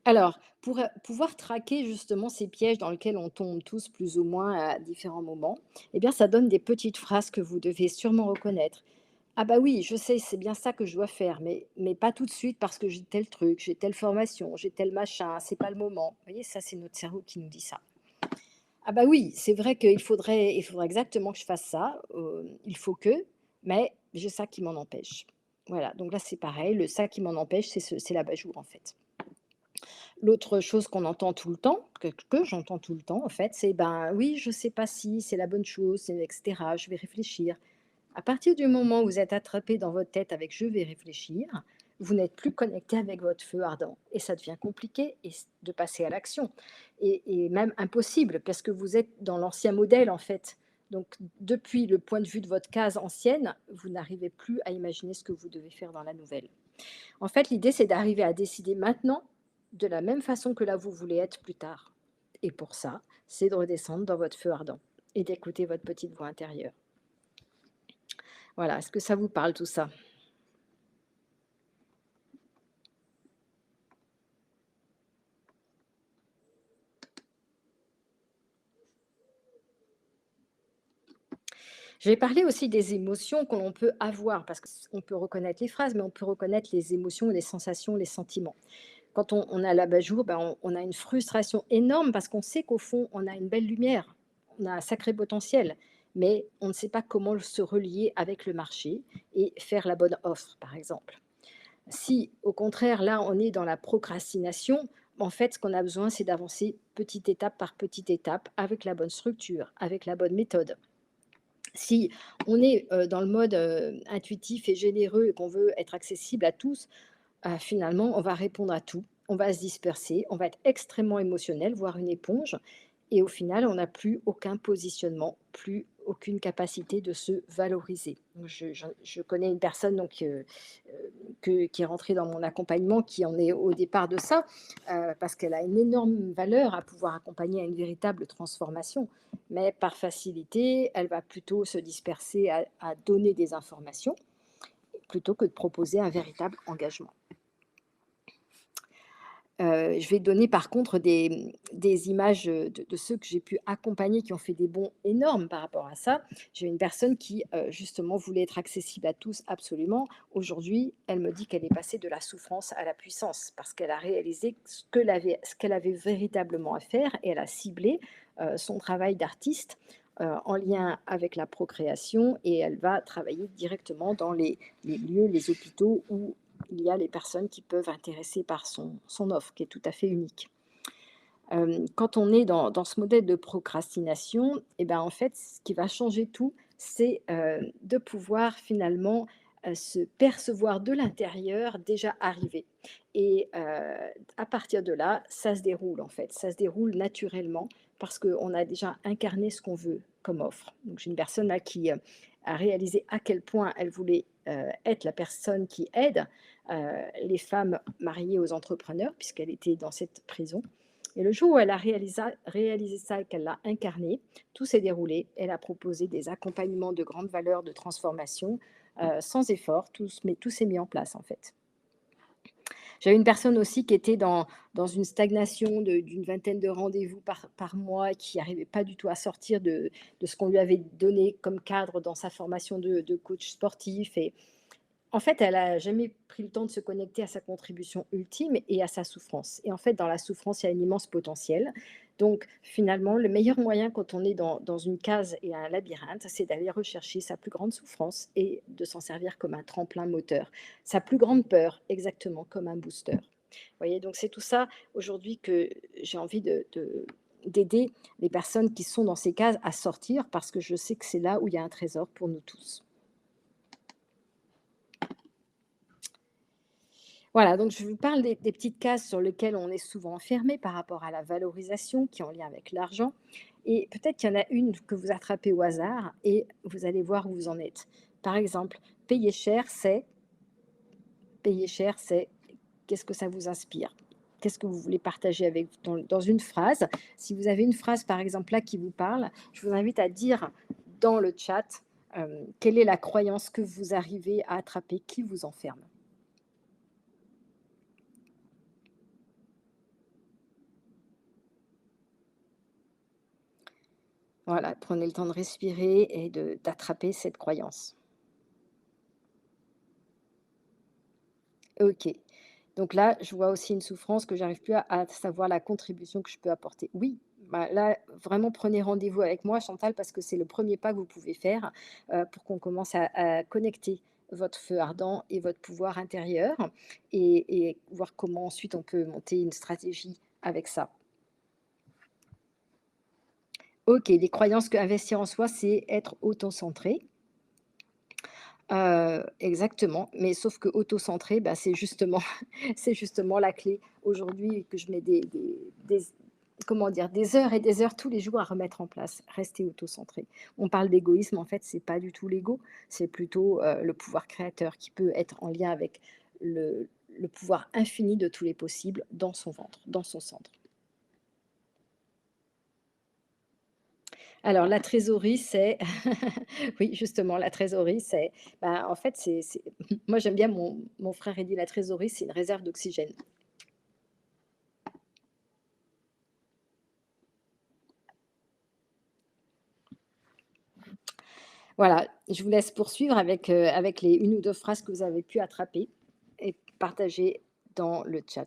Alors, pour, pouvoir traquer justement ces pièges dans lesquels on tombe tous plus ou moins à différents moments, eh bien, ça donne des petites phrases que vous devez sûrement reconnaître. «Ah bah oui, je sais, c'est bien ça que je dois faire, mais pas tout de suite parce que j'ai tel truc, j'ai telle formation, j'ai tel machin, c'est pas le moment». Vous voyez, ça, c'est notre cerveau qui nous dit ça. «Ah bah oui, c'est vrai qu'il faudrait exactement que je fasse ça, il faut que, mais j'ai ça qui m'en empêche». Voilà, donc là, c'est pareil, le «ça qui m'en empêche», c'est l'abat-jour, en fait. L'autre chose qu'on entend tout le temps, que j'entends tout le temps en fait, c'est: «Ben, oui, je sais pas si c'est la bonne chose, c'est et cetera, je vais réfléchir». À partir du moment où vous êtes attrapé dans votre tête avec «je vais réfléchir», vous n'êtes plus connecté avec votre feu ardent et ça devient compliqué de passer à l'action et même impossible parce que vous êtes dans l'ancien modèle en fait. Donc depuis le point de vue de votre case ancienne, vous n'arrivez plus à imaginer ce que vous devez faire dans la nouvelle. En fait, l'idée, c'est d'arriver à décider maintenant, de la même façon que là, vous voulez être plus tard. Et pour ça, c'est de redescendre dans votre feu ardent et d'écouter votre petite voix intérieure. Voilà, est-ce que ça vous parle tout ça? Je vais parler aussi des émotions que l'on peut avoir, parce qu'on peut reconnaître les phrases, mais on peut reconnaître les émotions, les sensations, les sentiments. Quand on a l'abat-jour, on a une frustration énorme parce qu'on sait qu'au fond, on a une belle lumière, on a un sacré potentiel, mais on ne sait pas comment se relier avec le marché et faire la bonne offre, par exemple. Si, au contraire, là, on est dans la procrastination, en fait, ce qu'on a besoin, c'est d'avancer petite étape par petite étape, avec la bonne structure, avec la bonne méthode. Si on est dans le mode intuitif et généreux et qu'on veut être accessible à tous, finalement, on va répondre à tout, on va se disperser, on va être extrêmement émotionnel, voire une éponge et au final, on n'a plus aucun positionnement, plus aucune capacité de se valoriser. Donc je connais une personne donc, qui est rentrée dans mon accompagnement, qui en est au départ de ça, parce qu'elle a une énorme valeur à pouvoir accompagner à une véritable transformation. Mais par facilité, elle va plutôt se disperser à donner des informations plutôt que de proposer un véritable engagement. Je vais donner par contre des images, de ceux que j'ai pu accompagner qui ont fait des bons énormes par rapport à ça. J'ai une personne qui, justement voulait être accessible à tous absolument. Aujourd'hui, elle me dit qu'elle est passée de la souffrance à la puissance parce qu'elle a réalisé ce qu'elle avait véritablement à faire et elle a ciblé, son travail d'artiste, en lien avec la procréation et elle va travailler directement dans les lieux, les hôpitaux où il y a les personnes qui peuvent intéresser par son offre, qui est tout à fait unique. Quand on est dans ce modèle de procrastination, et ben, en fait, ce qui va changer tout, c'est de pouvoir finalement se percevoir de l'intérieur déjà arrivé. Et à partir de là, ça se déroule en fait, ça se déroule naturellement parce qu'on a déjà incarné ce qu'on veut comme offre. Donc j'ai une personne là qui a réalisé à quel point elle voulait être la personne qui aide les femmes mariées aux entrepreneurs, puisqu'elle était dans cette prison. Et le jour où elle a réalisé ça et qu'elle l'a incarné, tout s'est déroulé. Elle a proposé des accompagnements de grande valeur, de transformation, sans effort. Tout s'est mis en place en fait. J'avais une personne aussi qui était dans une stagnation d'une vingtaine de rendez-vous par mois et qui n'arrivait pas du tout à sortir de ce qu'on lui avait donné comme cadre dans sa formation de coach sportif. Et en fait, elle a jamais pris le temps de se connecter à sa contribution ultime et à sa souffrance. Et en fait, dans la souffrance, il y a un immense potentiel. Donc, finalement, le meilleur moyen quand on est dans une case et un labyrinthe, c'est d'aller rechercher sa plus grande souffrance et de s'en servir comme un tremplin moteur. Sa plus grande peur, exactement comme un booster. Vous voyez, donc c'est tout ça aujourd'hui que j'ai envie d'aider les personnes qui sont dans ces cases à sortir parce que je sais que c'est là où il y a un trésor pour nous tous. Voilà, donc je vous parle des petites cases sur lesquelles on est souvent enfermé par rapport à la valorisation qui est en lien avec l'argent. Et peut-être qu'il y en a une que vous attrapez au hasard et vous allez voir où vous en êtes. Par exemple, payer cher, payer cher, c'est qu'est-ce que ça vous inspire? Qu'est-ce que vous voulez partager avec dans une phrase? Si vous avez une phrase, par exemple, là, qui vous parle, je vous invite à dire dans le chat quelle est la croyance que vous arrivez à attraper qui vous enferme. Voilà, prenez le temps de respirer et d'attraper cette croyance. OK. Donc là, je vois aussi une souffrance que j'arrive plus à savoir la contribution que je peux apporter. Oui, bah, là, vraiment prenez rendez-vous avec moi Chantal parce que c'est le premier pas que vous pouvez faire, pour qu'on commence à connecter votre feu ardent et votre pouvoir intérieur et voir comment ensuite on peut monter une stratégie avec ça. OK, les croyances qu'investir en soi, c'est être auto-centré. Exactement, mais sauf que auto-centré, bah, c'est justement c'est justement la clé aujourd'hui que je mets des comment dire? Des heures et des heures tous les jours à remettre en place. Rester auto-centré. On parle d'égoïsme, en fait, c'est pas du tout l'ego, c'est plutôt, le pouvoir créateur qui peut être en lien avec le pouvoir infini de tous les possibles dans son ventre, dans son centre. Alors la trésorerie, c'est oui, justement, la trésorerie, c'est bah, en fait, c'est moi, j'aime bien mon frère, il dit: «La trésorerie, c'est une réserve d'oxygène». Voilà, je vous laisse poursuivre avec les 1 ou 2 phrases que vous avez pu attraper et partager dans le chat.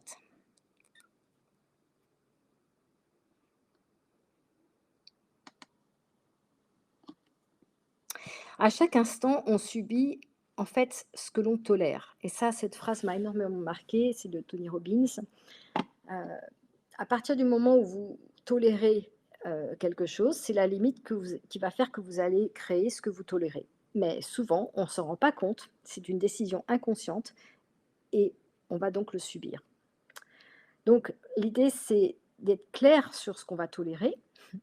À chaque instant, on subit, en fait, ce que l'on tolère et ça, cette phrase m'a énormément marquée, c'est de Tony Robbins. À partir du moment où vous tolérez, quelque chose, c'est la limite qui va faire que vous allez créer ce que vous tolérez. Mais souvent, on ne s'en rend pas compte, c'est une décision inconsciente et on va donc le subir. Donc l'idée, c'est d'être clair sur ce qu'on va tolérer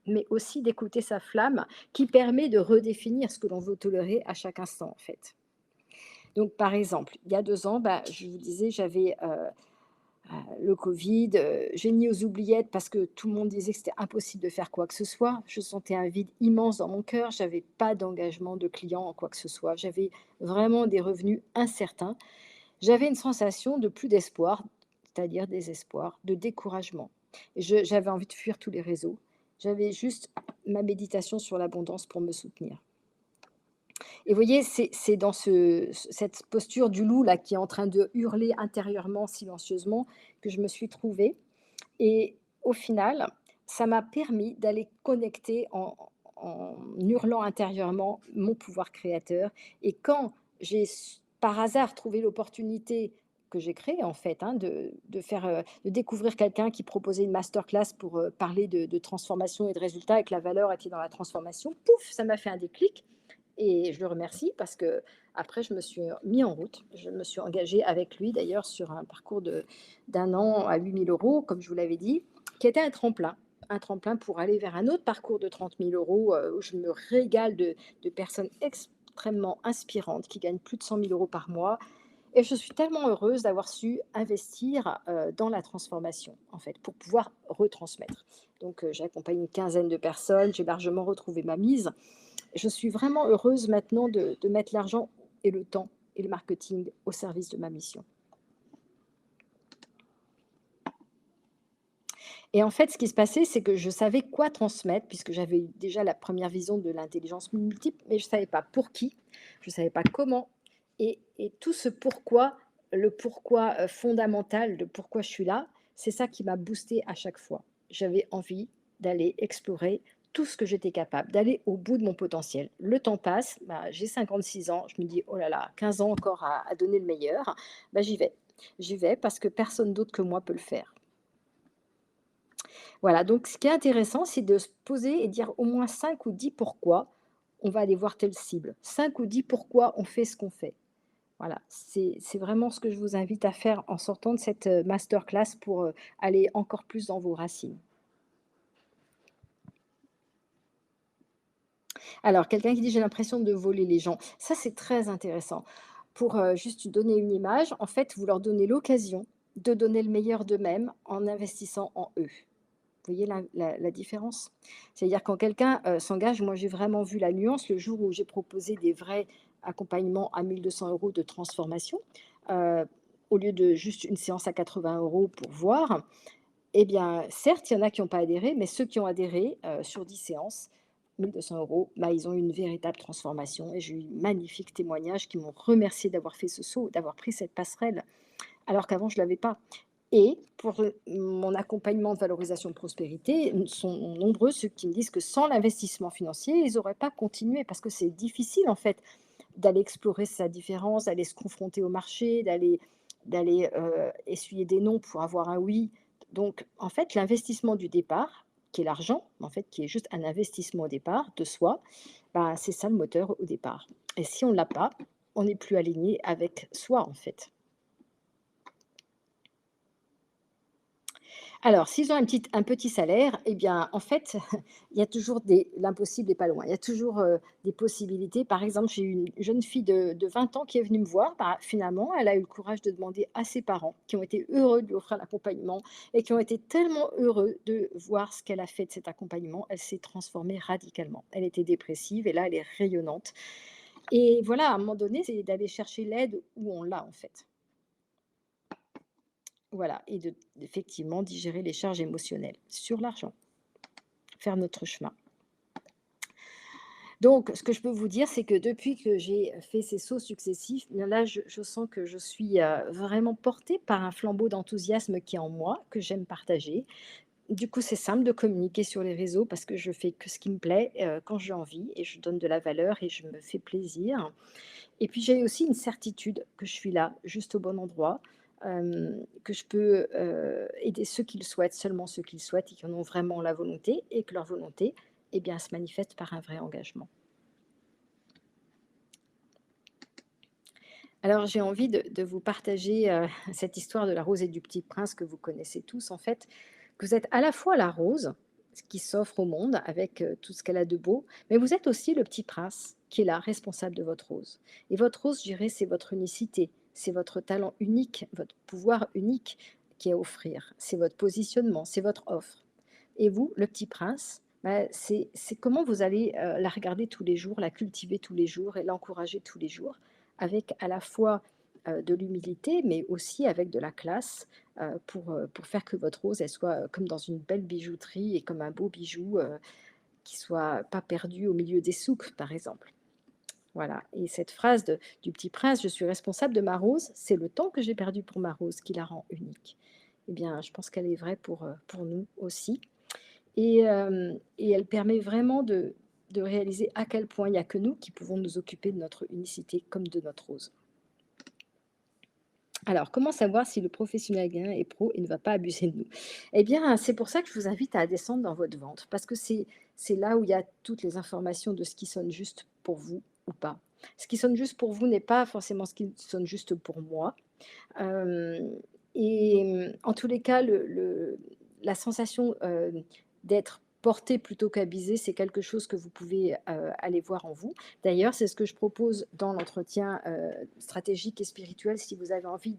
mais aussi d'écouter sa flamme qui permet de redéfinir ce que l'on veut tolérer à chaque instant, en fait. Donc, par exemple, il y a 2 ans, bah, je vous disais, j'avais, le covid, j'ai mis aux oubliettes parce que tout le monde disait que c'était impossible de faire quoi que ce soit. Je sentais un vide immense dans mon cœur, j'avais pas d'engagement de client en quoi que ce soit. J'avais vraiment des revenus incertains. J'avais une sensation de plus d'espoir, c'est-à-dire désespoir, de découragement. Et j'avais envie de fuir tous les réseaux. J'avais juste ma méditation sur l'abondance pour me soutenir. Et vous voyez, c'est dans cette posture du loup là qui est en train de hurler intérieurement, silencieusement, que je me suis trouvée. Et au final, ça m'a permis d'aller connecter en hurlant intérieurement mon pouvoir créateur. Et quand j'ai par hasard trouvé l'opportunité que j'ai créée en fait, hein, de faire, de découvrir quelqu'un qui proposait une masterclass pour parler de transformation et de résultats et que la valeur était dans la transformation, pouf, ça m'a fait un déclic. Et je le remercie parce que après je me suis mis en route. Je me suis engagée avec lui d'ailleurs sur un parcours d'un an à 8 000 euros, comme je vous l'avais dit, qui était un tremplin pour aller vers un autre parcours de 30 000 euros où je me régale de personnes extrêmement inspirantes qui gagnent plus de 100 000 euros par mois. Et je suis tellement heureuse d'avoir su investir dans la transformation, en fait, pour pouvoir retransmettre. Donc, j'accompagne une quinzaine de personnes, j'ai largement retrouvé ma mise. Je suis vraiment heureuse maintenant de mettre l'argent et le temps et le marketing au service de ma mission. Et en fait, ce qui se passait, c'est que je savais quoi transmettre puisque j'avais eu déjà la première vision de l'intelligence multiple, mais je ne savais pas pour qui, je ne savais pas comment. Et tout ce pourquoi, le pourquoi fondamental de pourquoi je suis là, c'est ça qui m'a boosté à chaque fois. J'avais envie d'aller explorer tout ce que j'étais capable, d'aller au bout de mon potentiel. Le temps passe, bah, j'ai 56 ans, je me dis, oh là là, 15 ans encore à donner le meilleur, bah, j'y vais. J'y vais parce que personne d'autre que moi peut le faire. Voilà, donc ce qui est intéressant, c'est de se poser et dire au moins 5 ou 10 pourquoi on va aller voir telle cible. 5 ou 10 pourquoi on fait ce qu'on fait. Voilà, c'est vraiment ce que je vous invite à faire en sortant de cette masterclass pour aller encore plus dans vos racines. Alors, quelqu'un qui dit j'ai l'impression de voler les gens. Ça, c'est très intéressant. Pour juste donner une image, en fait, vous leur donnez l'occasion de donner le meilleur d'eux-mêmes en investissant en eux. Vous voyez la différence? C'est-à-dire quand quelqu'un, s'engage, moi j'ai vraiment vu la nuance le jour où j'ai proposé des vrais accompagnements à 1 200 € de transformation, heu, au lieu de juste une séance à 80 € pour voir. Eh bien, certes, il y en a qui n'ont pas adhéré, mais ceux qui ont adhéré, sur 10 séances, 1 200 €, bah, ils ont eu une véritable transformation et j'ai eu de magnifiques témoignages qui m'ont remercié d'avoir fait ce saut, d'avoir pris cette passerelle, alors qu'avant je ne l'avais pas. Et pour, mon accompagnement de valorisation de prospérité, sont nombreux ceux qui me disent que sans l'investissement financier, ils n'auraient pas continué parce que c'est difficile en fait d'aller explorer sa différence, d'aller se confronter au marché, d'aller, essuyer des non pour avoir un oui. Donc en fait, l'investissement du départ, qui est l'argent, en fait, qui est juste un investissement au départ de soi, bah, c'est ça le moteur au départ. Et si on ne l'a pas, on n'est plus aligné avec soi en fait. Alors, s'ils ont un petit salaire, eh bien, en fait, il y a toujours l'impossible n'est pas loin. Il y a toujours, des possibilités. Par exemple, j'ai eu une jeune fille de 20 ans qui est venue me voir. Bah, finalement, elle a eu le courage de demander à ses parents, qui ont été heureux de lui offrir l'accompagnement et qui ont été tellement heureux de voir ce qu'elle a fait de cet accompagnement. Elle s'est transformée radicalement. Elle était dépressive et là, elle est rayonnante. Et voilà, à un moment donné, c'est d'aller chercher l'aide où on l'a, en fait. Voilà, et effectivement digérer les charges émotionnelles sur l'argent, faire notre chemin. Donc, ce que je peux vous dire, c'est que depuis que j'ai fait ces sauts successifs, bien là, je sens que je suis vraiment portée par un flambeau d'enthousiasme qui est en moi, que j'aime partager. Du coup, c'est simple de communiquer sur les réseaux parce que je fais que ce qui me plaît quand j'ai envie et je donne de la valeur et je me fais plaisir. Et puis j'ai aussi une certitude que je suis là, juste au bon endroit, que je peux, aider ceux qui le souhaitent, seulement ceux qui le souhaitent et qui en ont vraiment la volonté et que leur volonté, eh bien, se manifeste par un vrai engagement. Alors j'ai envie de vous partager, cette histoire de la rose et du petit prince que vous connaissez tous en fait, que vous êtes à la fois la rose qui s'offre au monde avec tout ce qu'elle a de beau, mais vous êtes aussi le petit prince qui est là, responsable de votre rose. Et votre rose, je dirais, c'est votre unicité, c'est votre talent unique, votre pouvoir unique qui est à offrir, c'est votre positionnement, c'est votre offre. Et vous, le petit prince, bah, c'est comment vous allez la regarder tous les jours, la cultiver tous les jours et l'encourager tous les jours, avec à la fois de l'humilité, mais aussi avec de la classe, pour faire que votre rose, elle soit, comme dans une belle bijouterie et comme un beau bijou, qui soit pas perdu au milieu des souks, par exemple. Voilà, et cette phrase du Petit Prince: «Je suis responsable de ma rose, c'est le temps que j'ai perdu pour ma rose qui la rend unique». Eh bien, je pense qu'elle est vraie pour nous aussi, et elle permet vraiment de réaliser à quel point il n'y a que nous qui pouvons nous occuper de notre unicité comme de notre rose. Alors, comment savoir si le professionnel gagnant est pro et ne va pas abuser de nous? Eh bien, c'est pour ça que je vous invite à descendre dans votre ventre, parce que c'est là où il y a toutes les informations de ce qui sonne juste pour vous ou pas. Ce qui sonne juste pour vous n'est pas forcément ce qui sonne juste pour moi. Hem En tous les cas, la sensation, d'être porté plutôt qu'abusé, c'est quelque chose que vous pouvez, aller voir en vous. D'ailleurs, c'est ce que je propose dans l'entretien, stratégique et spirituel si vous avez envie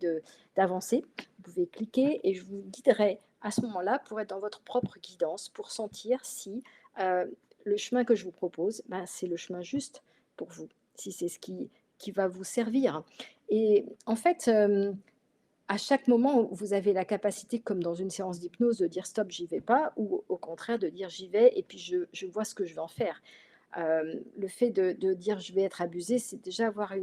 d'avancer. Vous pouvez cliquer et je vous guiderai à ce moment-là pour être dans votre propre guidance, pour sentir si, le chemin que je vous propose, ben, c'est le chemin juste pour vous, si c'est ce qui va vous servir. Et en fait, à chaque moment où vous avez la capacité, comme dans une séance d'hypnose, de dire: «Stop, j'y vais pas», ou au contraire de dire: «J'y vais et puis je vois ce que je vais en faire». Le fait de dire: «Je vais être abusé», c'est déjà avoir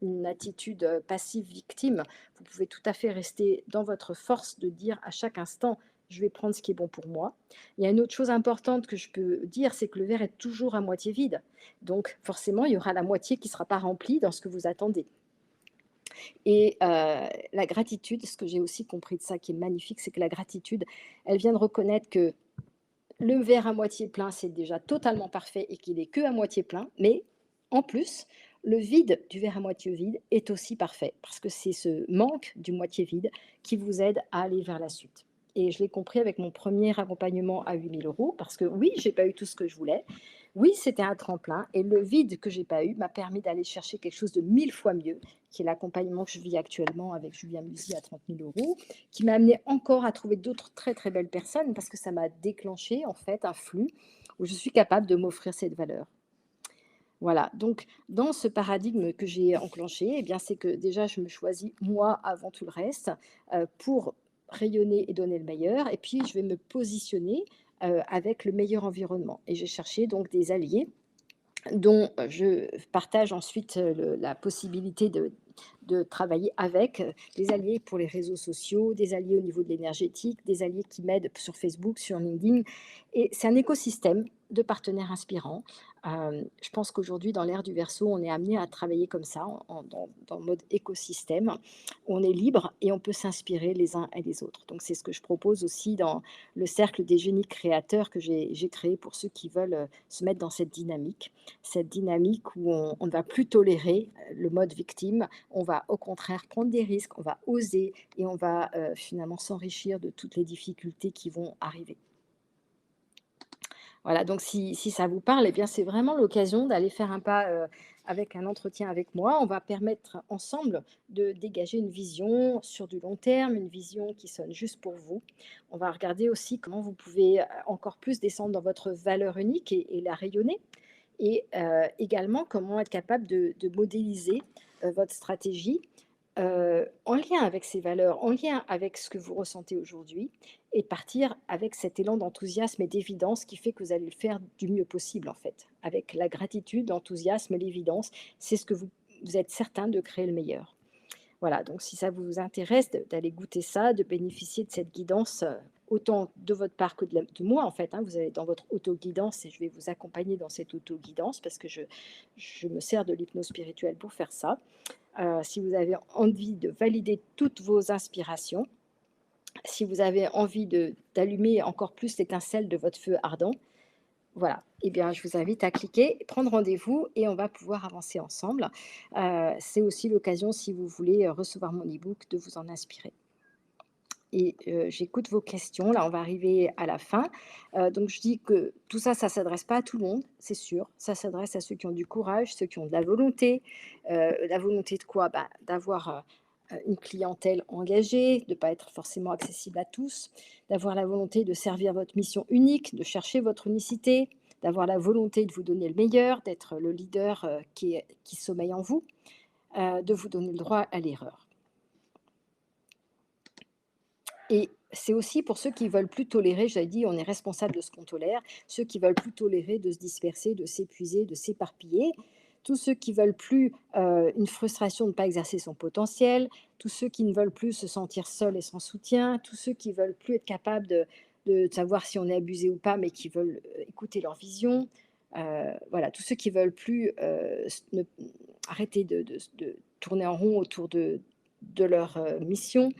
une attitude, passive victime. Vous pouvez tout à fait rester dans votre force de dire à chaque instant: «Je vais prendre ce qui est bon pour moi». Il y a une autre chose importante que je peux dire, c'est que le verre est toujours à moitié vide. Donc forcément, il y aura la moitié qui ne sera pas remplie dans ce que vous attendez. Et la gratitude, ce que j'ai aussi compris de ça qui est magnifique, c'est que la gratitude, elle vient de reconnaître que le verre à moitié plein, c'est déjà totalement parfait et qu'il est que à moitié plein, mais en plus, le vide du verre à moitié vide est aussi parfait parce que c'est ce manque du moitié vide qui vous aide à aller vers la suite. Et je l'ai compris avec mon premier accompagnement à 8 000 € parce que oui, j'ai pas eu tout ce que je voulais. Oui, c'était un tremplin et le vide que j'ai pas eu m'a permis d'aller chercher quelque chose de 1000 fois mieux, qui est l'accompagnement que je vis actuellement avec Julien Musi à 30 000 €, qui m'a amené encore à trouver d'autres très, très belles personnes parce que ça m'a déclenché, en fait, un flux où je suis capable de m'offrir cette valeur. Voilà, donc dans ce paradigme que j'ai enclenché, eh bien, c'est que déjà je me choisis moi avant tout le reste, pour rayonner et donner le meilleur, et puis je vais me positionner, avec le meilleur environnement, et j'ai cherché donc des alliés dont je partage ensuite la possibilité de travailler avec des alliés pour les réseaux sociaux, des alliés au niveau de l'énergétique, des alliés qui m'aident sur Facebook, sur LinkedIn. Et c'est un écosystème de partenaires inspirants. Je pense qu'aujourd'hui, dans l'ère du Verseau, on est amené à travailler comme ça, dans le mode écosystème. On est libre et on peut s'inspirer les uns et les autres. Donc, c'est ce que je propose aussi dans le cercle des génies créateurs que j'ai créé pour ceux qui veulent se mettre dans cette dynamique où on ne va plus tolérer le mode victime, on va au contraire prendre des risques, on va oser et on va finalement s'enrichir de toutes les difficultés qui vont arriver. Voilà, donc si ça vous parle, eh bien, c'est vraiment l'occasion d'aller faire un pas avec un entretien avec moi. On va permettre ensemble de dégager une vision sur du long terme, une vision qui sonne juste pour vous. On va regarder aussi comment vous pouvez encore plus descendre dans votre valeur unique et la rayonner, et également comment être capable de modéliser votre stratégie en lien avec ces valeurs, en lien avec ce que vous ressentez aujourd'hui, et partir avec cet élan d'enthousiasme et d'évidence qui fait que vous allez le faire du mieux possible en fait. Avec la gratitude, l'enthousiasme, l'évidence, c'est ce que vous êtes certain de créer le meilleur. Voilà, donc si ça vous intéresse d'aller goûter ça, de bénéficier de cette guidance, autant de votre part que de moi en fait, hein. Vous allez dans votre auto-guidance et je vais vous accompagner dans cette auto-guidance parce que je me sers de l'hypnose spirituelle pour faire ça. Si vous avez envie de valider toutes vos inspirations, si vous avez envie d'allumer encore plus l'étincelle de votre feu ardent, voilà, eh bien, je vous invite à cliquer, prendre rendez-vous et on va pouvoir avancer ensemble. C'est aussi l'occasion, si vous voulez recevoir mon e-book, de vous en inspirer. et j'écoute vos questions. Là, on va arriver à la fin. Donc je dis que tout ça, ça s'adresse pas à tout le monde, c'est sûr. Ça s'adresse à ceux qui ont du courage, ceux qui ont de la volonté. La volonté de quoi? Bah, d'avoir, une clientèle engagée, de ne pas être forcément accessible à tous, d'avoir la volonté de servir votre mission unique, de chercher votre unicité, d'avoir la volonté de vous donner le meilleur, d'être le leader, qui sommeille en vous, de vous donner le droit à l'erreur. Et c'est aussi pour ceux qui veulent plus tolérer, j'avais dit, on est responsable de ce qu'on tolère, ceux qui veulent plus tolérer de se disperser, de s'épuiser, de s'éparpiller, tous ceux qui veulent plus une frustration de ne pas exercer son potentiel, tous ceux qui ne veulent plus se sentir seuls et sans soutien, tous ceux qui veulent plus être capables de savoir si on est abusé ou pas, mais qui veulent écouter leur vision. Voilà, tous ceux qui veulent plus arrêter de tourner en rond autour de leur mission,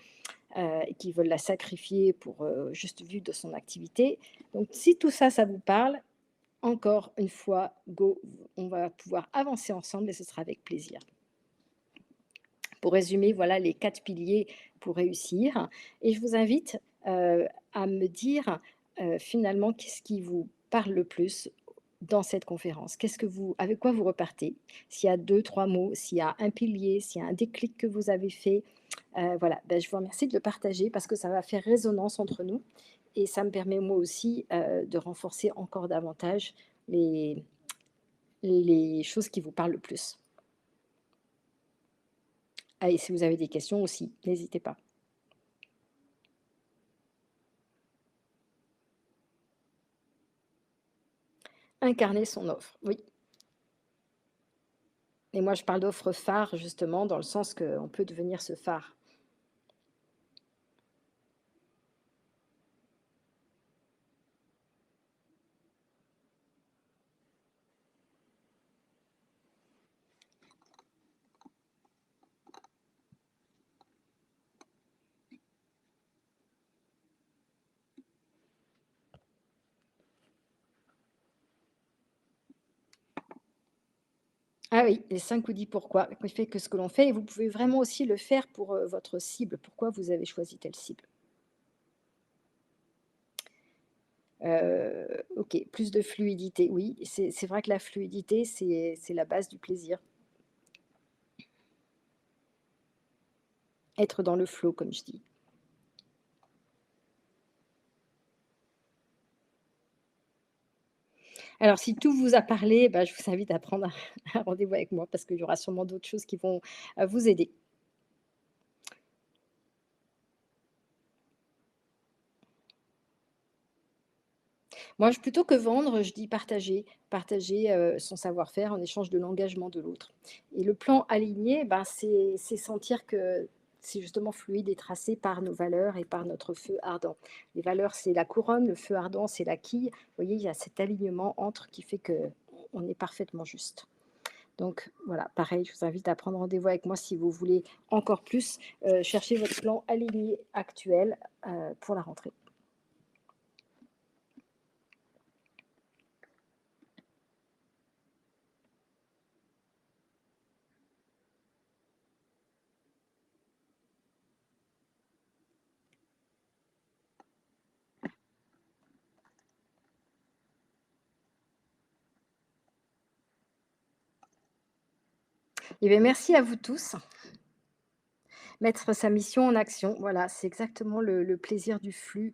et qui veulent la sacrifier pour, juste vivre de son activité. Donc si tout ça, ça vous parle, encore une fois, go, on va pouvoir avancer ensemble et ce sera avec plaisir. Pour résumer, voilà les 4 piliers pour réussir et je vous invite, à me dire, finalement, qu'est-ce qui vous parle le plus dans cette conférence? Qu'est-ce que vous avec quoi vous repartez? S'il y a 2, 3 mots, s'il y a un pilier, s'il y a un déclic que vous avez fait, voilà, ben, je vous remercie de le partager parce que ça va faire résonance entre nous et ça me permet moi aussi, de renforcer encore davantage les les choses qui vous parlent le plus. Ah et si vous avez des questions aussi, n'hésitez pas. Incarner son offre, oui, et moi je parle d'offre phare justement dans le sens qu'on peut devenir ce phare. Ah oui, les 5 ou 10 pourquoi, qui fait que ce que l'on fait et vous pouvez vraiment aussi le faire pour, votre cible. Pourquoi vous avez choisi telle cible? OK, plus de fluidité, oui, c'est vrai que la fluidité, c'est la base du plaisir. Être dans le flow, comme je dis. Alors si tout vous a parlé, bah, je vous invite à prendre un rendez-vous avec moi parce qu'il y aura sûrement d'autres choses qui vont, vous aider. Moi, plutôt que vendre, je dis partager. Partager, son savoir-faire en échange de l'engagement de l'autre et le plan aligné, ben, c'est sentir que c'est justement fluide et tracé par nos valeurs et par notre feu ardent. Les valeurs, c'est la couronne, le feu ardent, c'est la quille. Vous voyez, il y a cet alignement entre qui fait que on est parfaitement juste. Donc voilà, pareil, je vous invite à prendre rendez-vous avec moi si vous voulez encore plus, chercher votre plan aligné actuel, pour la rentrée. Et bien merci à vous tous. Mettre sa mission en action, voilà, c'est exactement le plaisir du flux,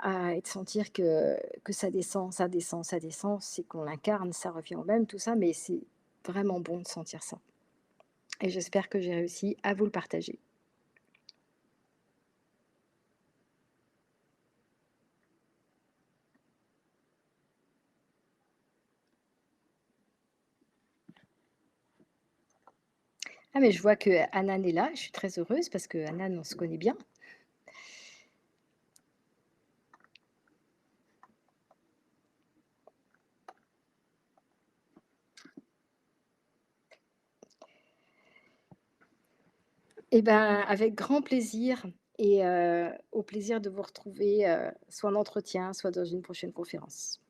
et de sentir que ça descend, ça descend, ça descend. C'est qu'on l'incarne, ça revient au même, tout ça, mais c'est vraiment bon de sentir ça et j'espère que j'ai réussi à vous le partager. Ah mais je vois que Hanan est là, je suis très heureuse parce que Hanan, on se connaît bien. Eh ben, avec grand plaisir et au plaisir de vous retrouver, soit en entretien, soit dans une prochaine conférence.